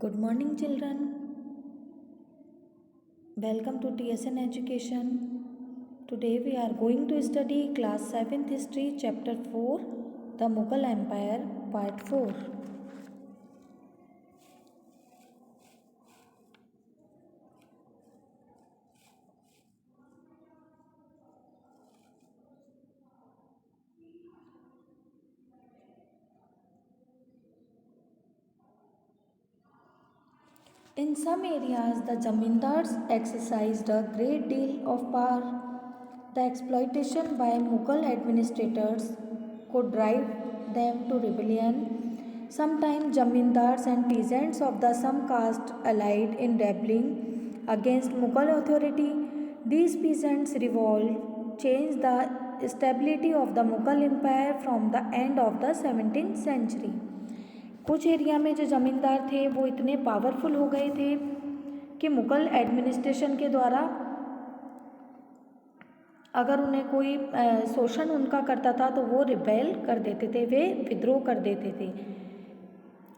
Good morning, children. Welcome to TSN Education. Today we are going to study class 7th history chapter 4, the Mughal Empire, part 4. In some areas, the zamindars exercised a great deal of power. The exploitation by Mughal administrators could drive them to rebellion. Sometimes zamindars and peasants of the some caste allied in rebelling against Mughal authority. These peasants' revolt changed the stability of the Mughal empire from the end of the 17th century. कुछ area में जो ज़मींदार थे वो इतने powerful हो गए थे कि मुग़ल एडमिनिस्ट्रेशन के द्वारा अगर उन्हें कोई शोषण उनका करता था तो वो रिबेल कर देते थे, वे विद्रोह कर देते थे।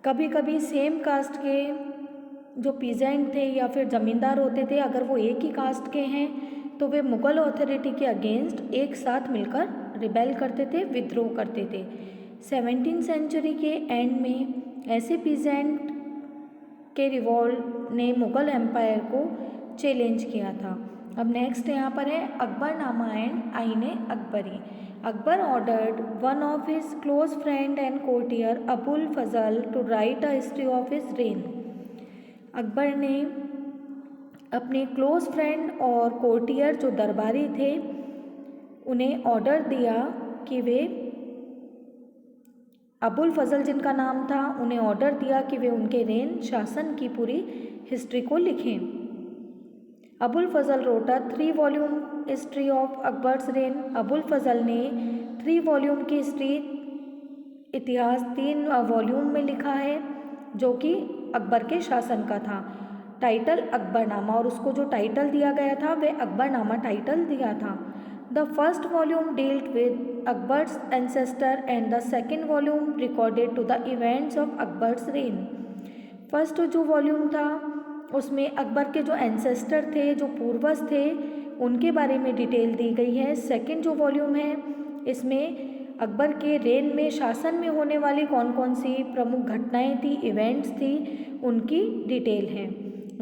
कभी कभी सेम कास्ट के जो पीजेंट थे या फिर ज़मींदार होते थे, अगर वो एक ही कास्ट के हैं तो वे मुग़ल अथॉरिटी के अगेंस्ट एक साथ मिलकर रिबेल करते थे, विद्रोह करते थे। 17th सेंचुरी के एंड में ऐसे पीजेंट के रिवॉल्ट ने मुग़ल एम्पायर को चैलेंज किया था। अब नेक्स्ट यहाँ पर है Akbarnama and Ain-i-Akbari. Akbar ordered one of his close friend and courtier Abul Fazl to write a history of his reign. Akbar ने अपने क्लोज फ्रेंड और कोर्टियर जो दरबारी थे उन्हें ऑर्डर दिया कि वे अबुल फजल जिनका नाम था, उन्हें ऑर्डर दिया कि वे उनके रेन शासन की पूरी हिस्ट्री को लिखें। Abul Fazl wrote a 3 volume history of Akbar's reign. Abul Fazl ने 3 वॉल्यूम की हिस्ट्री इतिहास 3 वॉल्यूम में लिखा है जो कि अकबर के शासन का था। टाइटल अकबरनामा, और उसको जो टाइटल दिया गया था वह अकबरनामा टाइटल दिया था। The first volume dealt with Akbar's ancestor and the second volume recorded to the events of Akbar's reign. First जो वॉल्यूम था उसमें अकबर के जो एंसेस्टर थे, जो पूर्वज थे, उनके बारे में डिटेल दी गई है। सेकंड जो वॉल्यूम है इसमें अकबर के रेन में, शासन में होने वाली कौन कौन सी प्रमुख घटनाएं थी, इवेंट्स थी, उनकी डिटेल है।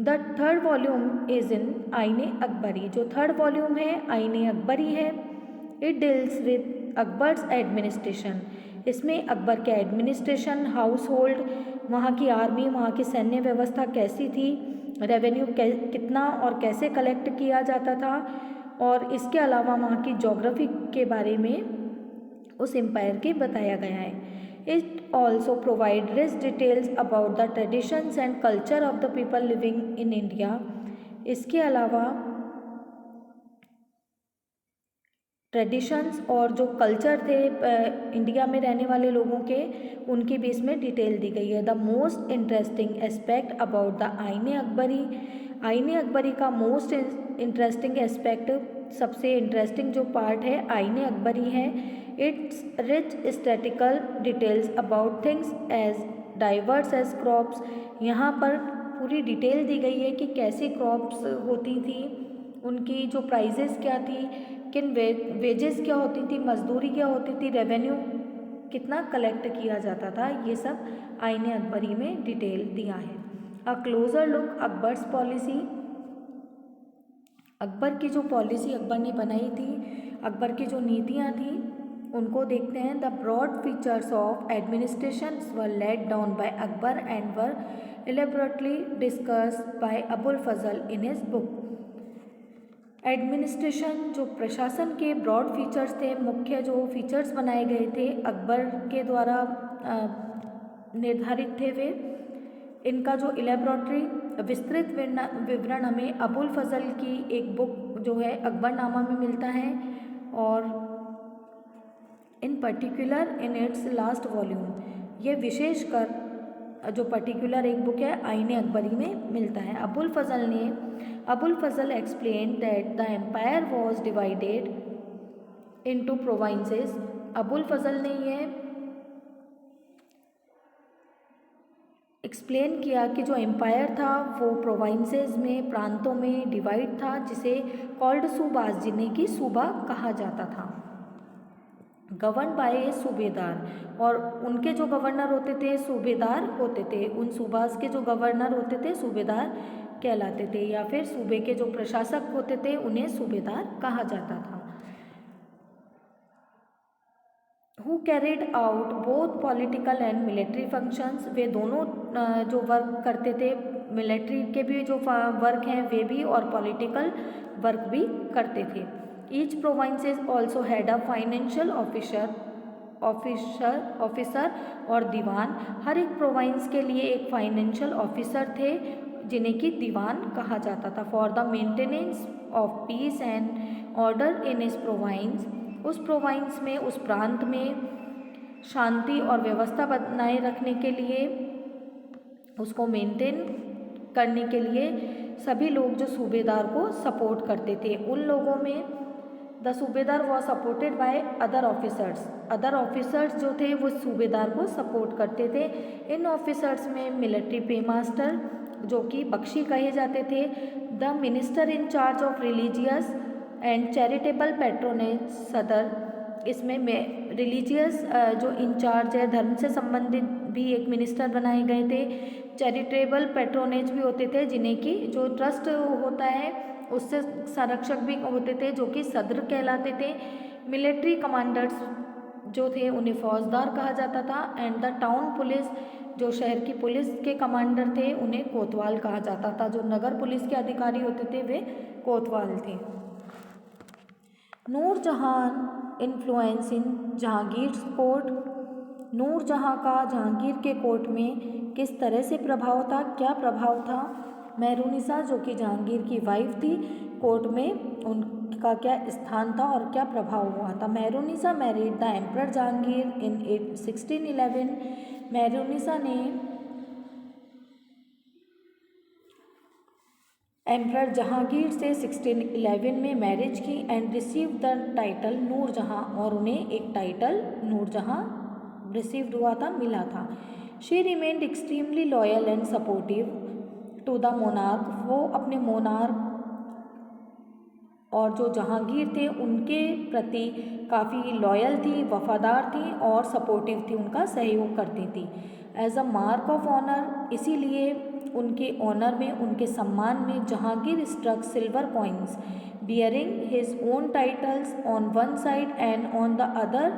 The third volume is in आईने अकबरी। जो थर्ड वॉल्यूम है आईने अकबरी है। It deals with Akbar's administration. इसमें अकबर के एडमिनिस्ट्रेशन, हाउस होल्ड, वहाँ की आर्मी, वहाँ की सैन्य व्यवस्था कैसी थी, रेवेन्यू कितना और कैसे कलेक्ट किया जाता था, और इसके अलावा वहाँ की जोग्राफी के बारे में उस एम्पायर के बताया गया है। It also provides rich details about the traditions and culture of the people living in India. इसके अलावा ट्रेडिशंस और जो कल्चर थे इंडिया में रहने वाले लोगों के, उनकी भी इसमें डिटेल दी गई है। The most interesting aspect about the Ain-i-Akbari. Ain-i-Akbari का मोस्ट इंटरेस्टिंग एस्पेक्ट, सबसे इंटरेस्टिंग जो पार्ट है आईने अकबरी है। Its rich statistical details about things as diverse as crops. यहाँ पर पूरी डिटेल दी गई है कि कैसी क्रॉप्स होती थी, उनकी जो प्राइजेस क्या थी, किन वेजेस क्या होती थी, मजदूरी क्या होती थी, रेवेन्यू कितना कलेक्ट किया जाता था, ये सब आईने अकबरी में डिटेल दिया है। A closer look Akbar's policy. अकबर की जो पॉलिसी अकबर ने बनाई थी, अकबर की जो नीतियाँ थी, उनको देखते हैं। The broad features of administration were laid down by Akbar and were elaborately discussed by Abul Fazl in his book. Administration, जो प्रशासन के ब्रॉड फीचर्स थे, मुख्य जो फीचर्स बनाए गए थे अकबर के द्वारा निर्धारित थे, वे इनका जो इलेबोरेटरी विस्तृत विवरण हमें अबुल फजल की एक बुक जो है अकबरनामा में मिलता है, और इन particular in its last volume, ये विशेषकर जो पर्टिकुलर एक बुक है आईने अकबरी में मिलता है। Abul Fazl explain that the empire was divided into provinces. Abul Fazl ने ये एक्सप्लेन किया कि जो एम्पायर था वो प्रोविंसेस में, प्रांतों में डिवाइड था, जिसे कॉल्ड सूबास, जिन्हें की सूबा कहा जाता था। गवर्न बाय सूबेदार, और उनके जो गवर्नर होते थे सूबेदार होते थे। उन सूबास के जो गवर्नर होते थे सूबेदार कहलाते थे, या फिर सूबे के जो प्रशासक होते थे उन्हें सूबेदार कहा जाता था। Who carried out both political and military functions, वे दोनों जो वर्क करते थे, मिलिट्री के भी जो वर्क हैं वे भी, और पॉलिटिकल वर्क भी करते थे। Each provinces also had a financial officer और दीवान। हर एक प्रोविंस के लिए एक फाइनेंशियल ऑफिसर थे जिन्हें कि दीवान कहा जाता था। For the maintenance of peace and order in इस प्रोविंस, उस प्रोविंस में, उस प्रांत में शांति और व्यवस्था बनाए रखने के लिए, उसको मेंटेन करने के लिए सभी लोग जो सूबेदार को सपोर्ट करते थे, उन लोगों में द सूबेदार was supported by other officers. Other officers जो थे वो सूबेदार को सपोर्ट करते थे। इन ऑफिसर्स में मिलिट्री पे मास्टर जो कि बख्शी कहे जाते थे, the minister in charge of religious and charitable patronage सदर, इसमें रिलीजियस जो इंचार्ज है, धर्म से संबंधित भी एक मिनिस्टर बनाए गए थे। चैरिटेबल पैट्रोनेज भी होते थे, जिन्हें कि जो ट्रस्ट होता है उससे संरक्षक भी होते थे, जो कि सदर कहलाते थे। मिलिट्री कमांडर्स जो थे उन्हें फौजदार कहा जाता था। एंड द टाउन पुलिस, जो शहर की पुलिस के कमांडर थे उन्हें कोतवाल कहा जाता था। जो नगर पुलिस के अधिकारी होते थे वे कोतवाल थे। Nur Jahan influence in Jahangir court, Nur Jahan का जहांगीर के कोर्ट में किस तरह से प्रभाव था, क्या प्रभाव था। मेहरुनिसा जो कि जहांगीर की वाइफ थी, कोर्ट में उनका क्या स्थान था और क्या प्रभाव हुआ था। Mehrunissa married the emperor Jahangir in 1611, Mehrunissa ने एम्परर जहांगीर से 1611 में मैरिज की। And receive the title Nurjahan, और उन्हें एक टाइटल नूरजहां रिसीव्ड हुआ था, मिला था। She remained extremely loyal and supportive to the monarch, वो अपने मोनार्क और जो जहांगीर थे उनके प्रति काफ़ी लॉयल थी, वफादार थी और सपोर्टिव थी, उनका सहयोग करती थी। As a mark of honour, इसीलिए उनके ऑनर में, उनके सम्मान में Jahangir struck silver coins bearing his own titles on one side and on the other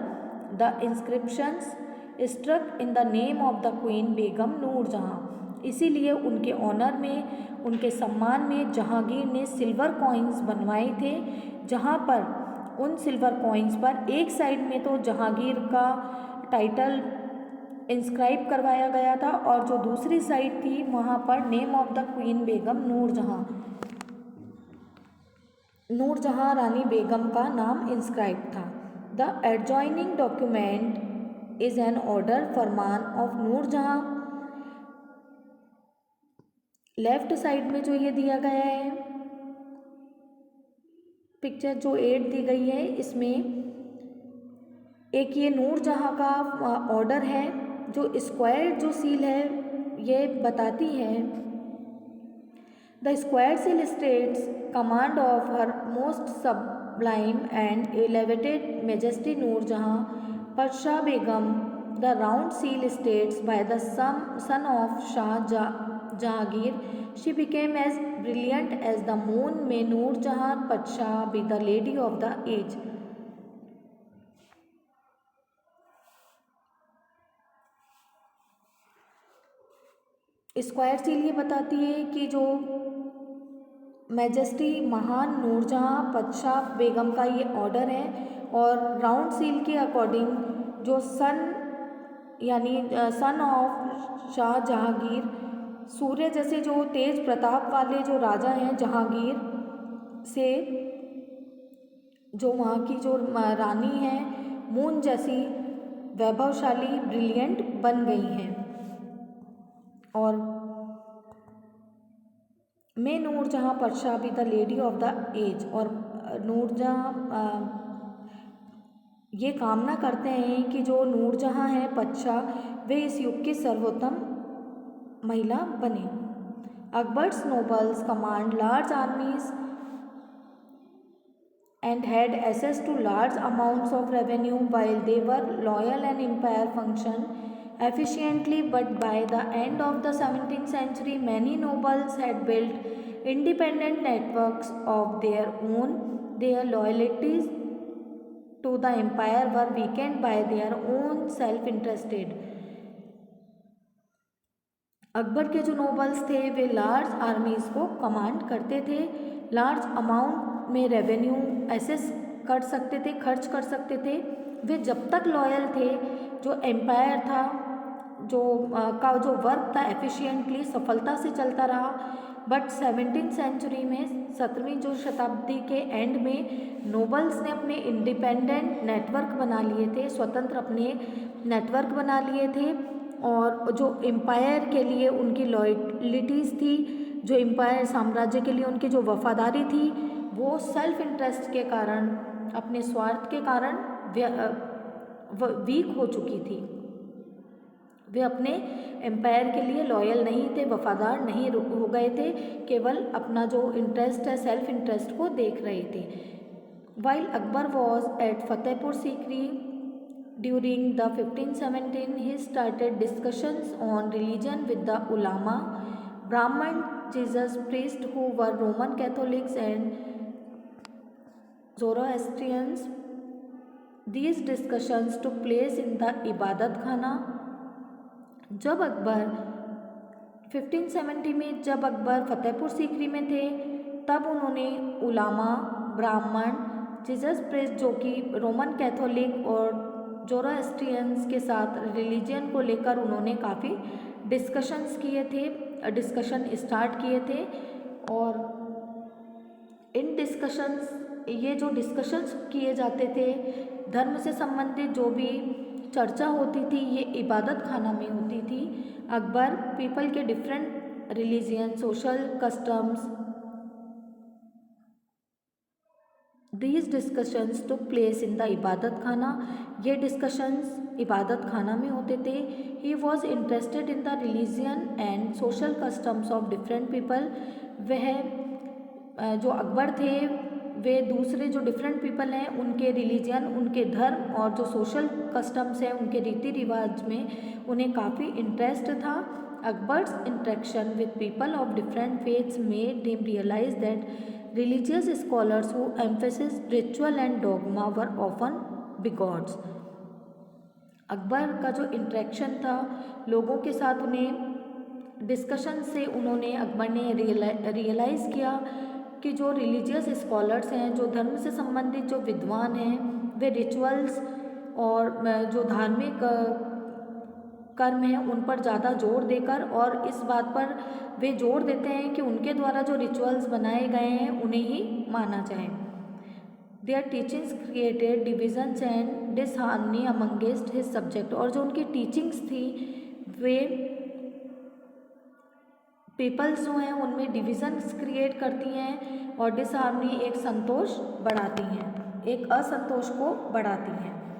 the inscriptions struck in the name of the queen Begum Nurjahan. इसीलिए उनके ऑनर में, उनके सम्मान में जहांगीर ने सिल्वर कॉइन्स बनवाए थे, जहां पर उन सिल्वर कॉइन्स पर एक साइड में तो जहांगीर का टाइटल इंस्क्राइब करवाया गया था और जो दूसरी साइड थी वहाँ पर name of the queen Begum Nur Jahan, Nur Jahan रानी बेगम का नाम इंस्क्राइब था। The adjoining document is an order farman of Nur Jahan. Left side में जो ये दिया गया है पिक्चर, जो 8 दी गई है, इसमें एक ये नूरजहां का ऑर्डर है। जो स्क्वायर जो सील है ये बताती है, the square seal states command of her most sublime and elevated majesty Nurjahan Padshah Begum. The round seal states by the son of Shah Jahangir, she became as brilliant as the moon, may Noorjahan Padshah be the lady of the age। Square seal ये बताती है कि जो majesty महान नूरजहां पदशाह बेगम का ये order है, और राउंड सील के अकॉर्डिंग जो सन यानी सन ऑफ शाह जहांगीर, सूर्य जैसे जो तेज प्रताप वाले जो राजा हैं जहांगीर से, जो वहाँ की जो रानी है मून जैसी वैभवशाली ब्रिलियंट बन गई हैं। और मैं नूरजहां पातशाह भी the lady of the age, और नूरजहां ये कामना करते हैं कि जो नूरजहां है पातशाह वे इस युग की सर्वोत्तम महिला बने। Akbar's nobles command large आर्मीज and had access to large amounts of revenue while they were loyal and empire functioned efficiently. But by the end of the 17th century, many nobles had built independent networks of their own. Their loyalties to the empire were weakened by their own self-interested. Akbar के जो nobles थे वे large armies को command करते थे, large amount में revenue assess कर सकते थे, खर्च कर सकते थे। वे जब तक लॉयल थे, जो एम्पायर था, का जो वर्क था एफिशिएंटली सफलता से चलता रहा। बट 17वीं सेंचुरी में 17वीं जो शताब्दी के एंड में नोबल्स ने अपने इंडिपेंडेंट नेटवर्क बना लिए थे, स्वतंत्र अपने नेटवर्क बना लिए थे। और जो एम्पायर के लिए उनकी लॉयल्टीज़ थी, जो एम्पायर साम्राज्य के लिए उनकी जो वफादारी थी, वो सेल्फ इंटरेस्ट के कारण, अपने स्वार्थ के कारण वीक हो चुकी थी। वे अपने एम्पायर के लिए लॉयल नहीं थे, वफादार नहीं हो गए थे, केवल अपना जो इंटरेस्ट है सेल्फ इंटरेस्ट को देख रहे थे। While Akbar was at Fatehpur Sikri during the 1517, he started discussions on religion with the ulama, Brahman, Jesus priests who were Roman Catholics and Zoroastrians. These discussions took place in the इबादत खाना। जब अकबर 1570 में जब अकबर फतेहपुर सीकरी में थे, तब उन्होंने उलामा, ब्राह्मण, जीसस प्रीस्ट जो कि रोमन कैथोलिक और जोरोएस्ट्रियंस के साथ रिलीजन को लेकर उन्होंने काफ़ी डिस्कशंस किए थे, डिस्कशन स्टार्ट किए थे। और इन डिस्कशंस, ये जो डिस्कशंस किए जाते थे, धर्म से संबंधित जो भी चर्चा होती थी, ये इबादत खाना में होती थी। अकबर पीपल के different religion, social customs, These discussions took place in the इबादत खाना। ये डिस्कशंस इबादत खाना में होते थे। He was interested in the religion and social customs of different people। वह जो अकबर थे, वे दूसरे जो डिफरेंट पीपल हैं उनके रिलीजन, उनके धर्म और जो सोशल कस्टम्स हैं उनके रीति रिवाज में उन्हें काफ़ी इंटरेस्ट था। Akbar's interaction with people of different faiths made him realise that religious scholars who emphasize ritual and dogma were often bigots। Akbar का जो इंटरेक्शन था लोगों के साथ, उन्हें डिस्कशन से उन्होंने अकबर ने रियलाइज़ किया कि जो रिलीजियस स्कॉलर्स हैं, जो धर्म से संबंधित जो विद्वान हैं, वे रिचुअल्स और जो धार्मिक कर्म हैं उन पर ज़्यादा जोर देकर, और इस बात पर वे जोर देते हैं कि उनके द्वारा जो रिचुअल्स बनाए गए हैं उन्हें ही माना जाए। Their teachings created divisions and disharmony amongst his subject. और जो उनकी टीचिंग्स थी वे पीपल्स जो हैं उनमें डिविजन्स क्रिएट करती हैं और डिसहार्मनी, एक संतोष बढ़ाती हैं, एक असंतोष को बढ़ाती हैं।